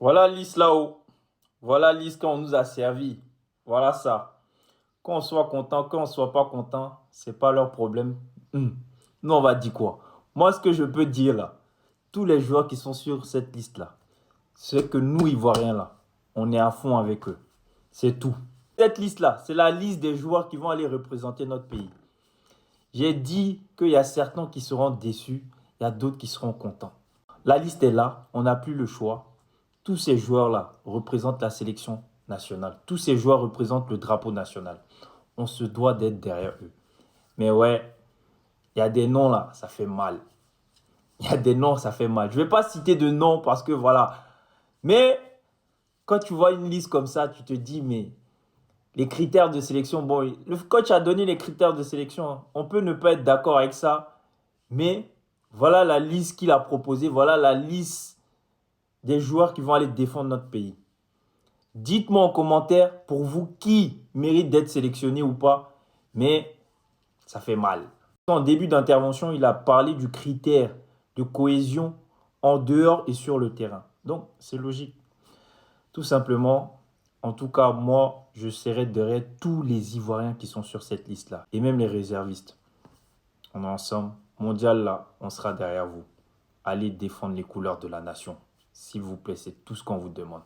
Voilà liste là-haut. Voilà liste qu'on nous a servi. Voilà ça. Qu'on soit content, qu'on soit pas content, c'est pas leur problème. Nous, on va dire quoi? Moi, ce que je peux dire là, tous les joueurs qui sont sur cette liste-là, c'est que nous, Ivoiriens là, on est à fond avec eux. C'est tout. Cette liste-là, c'est la liste des joueurs qui vont aller représenter notre pays. J'ai dit qu'il y a certains qui seront déçus, il y a d'autres qui seront contents. La liste est là, on n'a plus le choix. Tous ces joueurs-là représentent la sélection nationale. Tous ces joueurs représentent le drapeau national. On se doit d'être derrière eux. Mais ouais, il y a des noms là, ça fait mal. Il y a des noms, ça fait mal. Je ne vais pas citer de noms parce que voilà. Mais quand tu vois une liste comme ça, tu te dis, mais les critères de sélection, bon, le coach a donné les critères de sélection, hein. On peut ne pas être d'accord avec ça, mais voilà la liste qu'il a proposée, voilà la liste des joueurs qui vont aller défendre notre pays. Dites-moi en commentaire pour vous qui mérite d'être sélectionné ou pas, mais ça fait mal. En début d'intervention, il a parlé du critère de cohésion en dehors et sur le terrain. Donc, c'est logique. Tout simplement, en tout cas, moi, je serai derrière tous les Ivoiriens qui sont sur cette liste-là. Et même les réservistes. On est ensemble. Mondial, là, on sera derrière vous. Allez défendre les couleurs de la nation. S'il vous plaît, c'est tout ce qu'on vous demande.